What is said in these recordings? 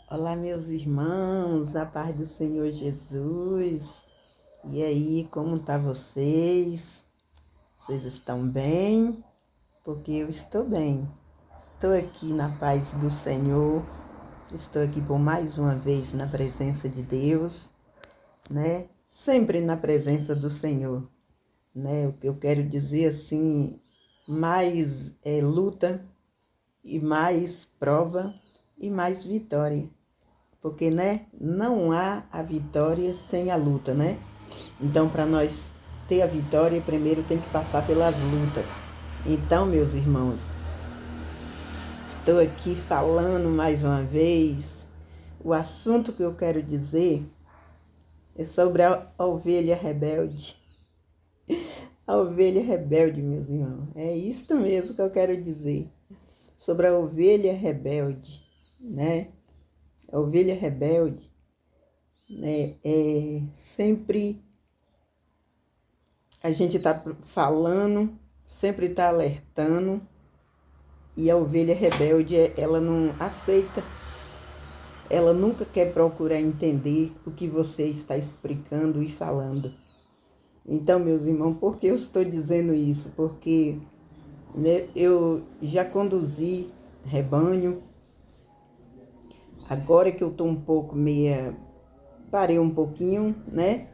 Olá, meus irmãos, a paz do Senhor Jesus. E aí, como tá vocês? Vocês estão bem? Porque eu estou bem. Estou aqui na paz do Senhor. Estou aqui por mais uma vez na presença de Deus, né? Sempre na presença do Senhor, né? O que eu quero dizer assim, mais luta e mais prova e mais vitória. Porque, né, não há a vitória sem a luta, né? Então, para nós ter a vitória, primeiro tem que passar pelas lutas. Então, meus irmãos, estou aqui falando mais uma vez. O assunto que eu quero dizer é sobre a ovelha rebelde. A ovelha rebelde, meus irmãos. É isto mesmo que eu quero dizer. Sobre a ovelha rebelde, né? A ovelha rebelde, né? Sempre a gente está falando, sempre está alertando, e a ovelha rebelde, ela não aceita, ela nunca quer procurar entender o que você está explicando e falando. Então, meus irmãos, por que eu estou dizendo isso? Porque, né, eu já conduzi rebanho, agora que eu estou um pouco parei um pouquinho, né?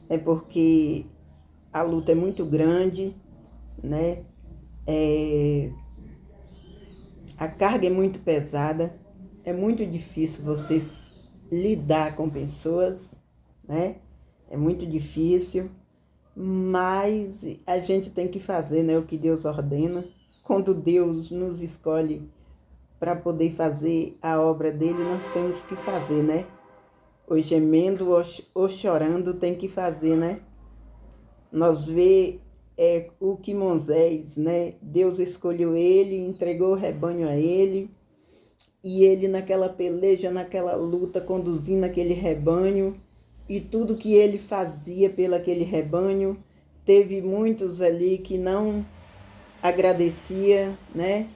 É porque a luta é muito grande, né? A carga é muito pesada, é muito difícil você lidar com pessoas, né? É muito difícil, mas a gente tem que fazer, né, o que Deus ordena. Quando Deus nos escolhe para poder fazer a obra dele, nós temos que fazer, né? Ou gemendo ou chorando, tem que fazer, né? Nós vê o que Moisés, né? Deus escolheu ele, entregou o rebanho a ele, e ele naquela peleja, naquela luta, conduzindo aquele rebanho, e tudo que ele fazia pelo aquele rebanho, teve muitos ali que não agradecia, né?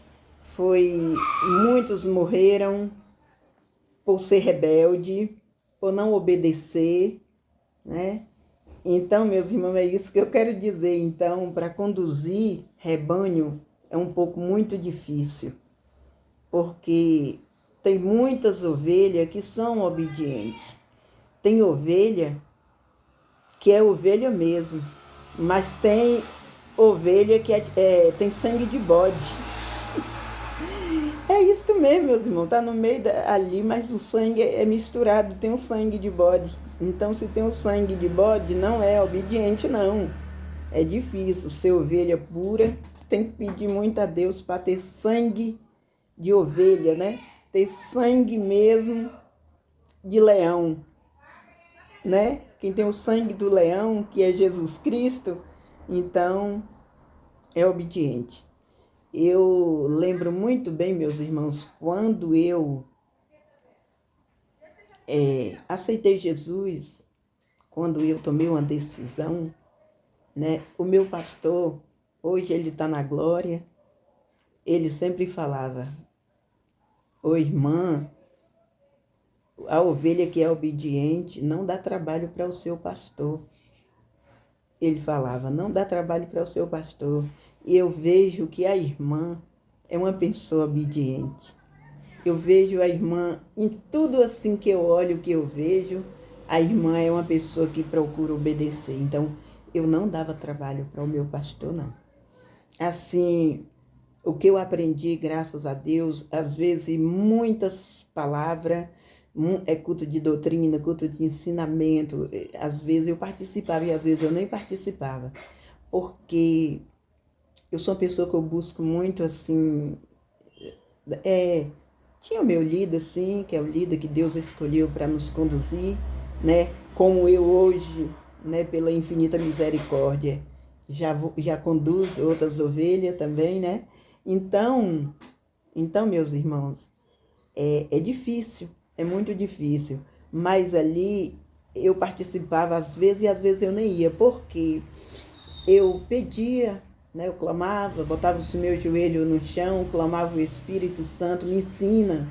Muitos morreram por ser rebelde, por não obedecer, né? Então, meus irmãos, é isso que eu quero dizer. Então, para conduzir rebanho é um pouco muito difícil, porque tem muitas ovelhas que são obedientes. Tem ovelha que é ovelha mesmo, mas tem ovelha que tem sangue de bode. É isso mesmo, meus irmãos, tá no meio ali, mas o sangue é misturado, tem o sangue de bode. Então, se tem o sangue de bode, não é obediente, não. É difícil ser ovelha pura, tem que pedir muito a Deus para ter sangue de ovelha, né? Ter sangue mesmo de leão, né? Quem tem o sangue do leão, que é Jesus Cristo, então é obediente. Eu lembro muito bem, meus irmãos, quando eu aceitei Jesus, quando eu tomei uma decisão, né? O meu pastor, hoje ele está na glória, ele sempre falava: ô irmã, a ovelha que é obediente não dá trabalho para o seu pastor. Ele falava, não dá trabalho para o seu pastor. E eu vejo que a irmã é uma pessoa obediente. Eu vejo a irmã em tudo assim que eu olho, que eu vejo, a irmã é uma pessoa que procura obedecer. Então, eu não dava trabalho para o meu pastor, não. Assim, o que eu aprendi, graças a Deus, às vezes muitas palavras, é culto de doutrina, culto de ensinamento, às vezes eu participava e às vezes eu nem participava, porque eu sou uma pessoa que eu busco muito, assim, tinha o meu líder, assim, que é o líder que Deus escolheu para nos conduzir, né, como eu hoje, né, pela infinita misericórdia, já conduzo outras ovelhas também, né, então, meus irmãos, é difícil, é muito difícil, mas ali eu participava às vezes e às vezes eu nem ia, porque eu pedia, né, eu clamava, botava o meu joelho no chão, clamava o Espírito Santo, me ensina,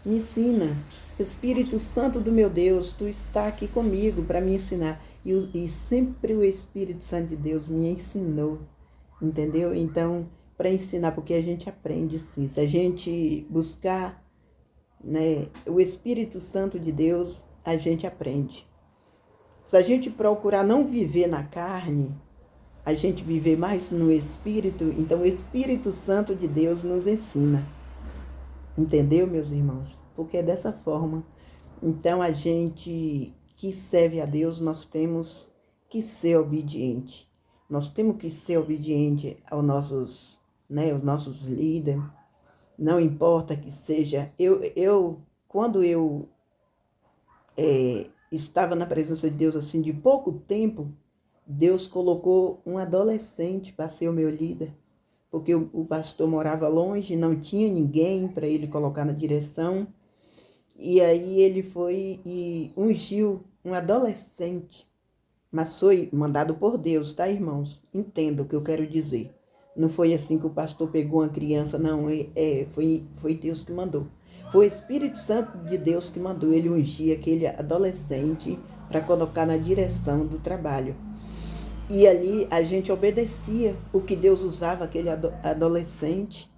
Me ensina. Espírito Santo do meu Deus, tu está aqui comigo para me ensinar. E sempre o Espírito Santo de Deus me ensinou, entendeu? Então, para ensinar, porque a gente aprende sim. Se a gente buscar, né, o Espírito Santo de Deus, a gente aprende. Se a gente procurar não viver na carne, a gente viver mais no Espírito, então o Espírito Santo de Deus nos ensina. Entendeu, meus irmãos? Porque é dessa forma. Então, a gente que serve a Deus, nós temos que ser obediente. Nós temos que ser obediente aos nossos, né, os nossos líderes. Não importa que seja. Quando eu estava na presença de Deus assim de pouco tempo, Deus colocou um adolescente para ser o meu líder, porque o pastor morava longe, não tinha ninguém para ele colocar na direção, e aí ele foi e ungiu um adolescente, mas foi mandado por Deus, tá, irmãos? Entenda o que eu quero dizer. Não foi assim que o pastor pegou uma criança, não, foi Deus que mandou. Foi o Espírito Santo de Deus que mandou ele ungir aquele adolescente para colocar na direção do trabalho. E ali a gente obedecia o que Deus usava, aquele adolescente,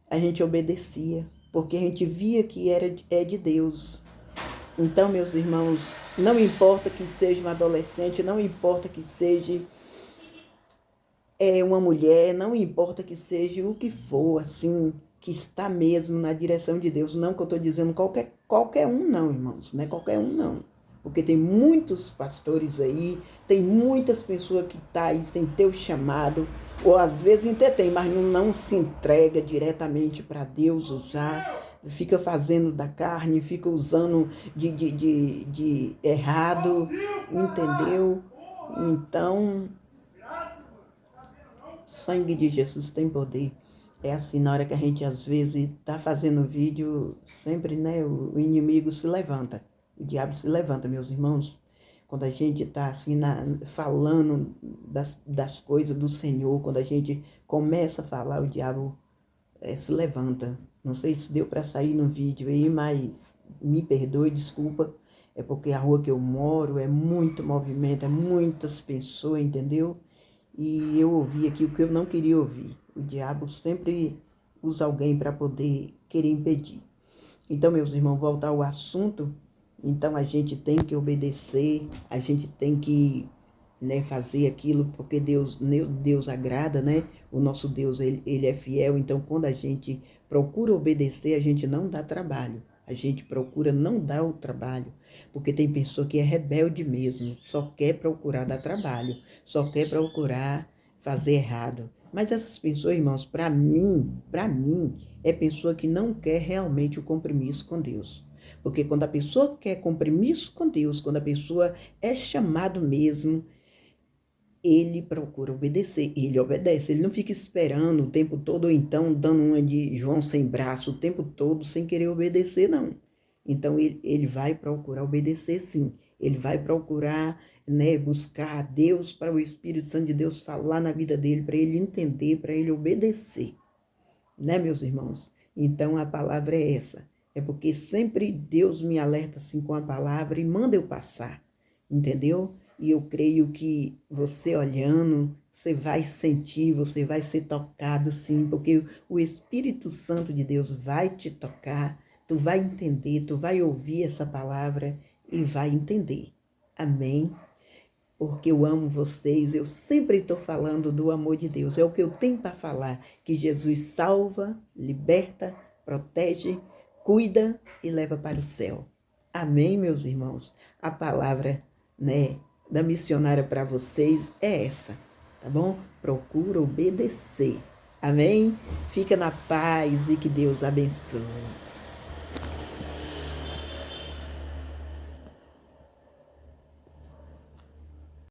a gente obedecia, porque a gente via que é de Deus. Então, meus irmãos, não importa que seja um adolescente, não importa que seja uma mulher, não importa que seja o que for, assim, que está mesmo na direção de Deus. Não que eu estou dizendo qualquer um não, irmãos, não é qualquer um não. Porque tem muitos pastores aí, tem muitas pessoas que estão aí sem ter o chamado, ou às vezes até tem, mas não se entrega diretamente para Deus usar, fica fazendo da carne, fica usando de errado, entendeu? Então, sangue de Jesus tem poder. É assim, na hora que a gente às vezes está fazendo vídeo, sempre, né, o inimigo se levanta. O diabo se levanta, meus irmãos. Quando a gente está assim, falando das coisas do Senhor, quando a gente começa a falar, o diabo se levanta. Não sei se deu para sair no vídeo aí, mas me perdoe, desculpa. É porque a rua que eu moro é muito movimento, é muitas pessoas, entendeu? E eu ouvi aqui o que eu não queria ouvir. O diabo sempre usa alguém para poder querer impedir. Então, meus irmãos, voltar ao assunto. Então, a gente tem que obedecer, a gente tem que, né, fazer aquilo porque Deus agrada, né? O nosso Deus, ele é fiel. Então, quando a gente procura obedecer, a gente não dá trabalho. A gente procura não dar o trabalho, porque tem pessoa que é rebelde mesmo, só quer procurar dar trabalho, só quer procurar fazer errado. Mas essas pessoas, irmãos, para mim, é pessoa que não quer realmente o compromisso com Deus. Porque quando a pessoa quer compromisso com Deus, quando a pessoa é chamado mesmo, ele procura obedecer, ele obedece, ele não fica esperando o tempo todo, ou então dando uma de João sem braço o tempo todo, sem querer obedecer, não. Então, ele vai procurar obedecer, sim. Ele vai procurar, né, buscar a Deus, para o Espírito Santo de Deus falar na vida dele, para ele entender, para ele obedecer. Né, meus irmãos? Então, a palavra é essa. É porque sempre Deus me alerta assim com a palavra e manda eu passar, entendeu? E eu creio que você olhando, você vai sentir, você vai ser tocado sim, porque o Espírito Santo de Deus vai te tocar, tu vai entender, tu vai ouvir essa palavra e vai entender. Amém? Porque eu amo vocês, eu sempre estou falando do amor de Deus, é o que eu tenho para falar, que Jesus salva, liberta, protege, cuida e leva para o céu. Amém, meus irmãos? A palavra, né, da missionária para vocês é essa, tá bom? Procura obedecer. Amém? Fica na paz e que Deus abençoe.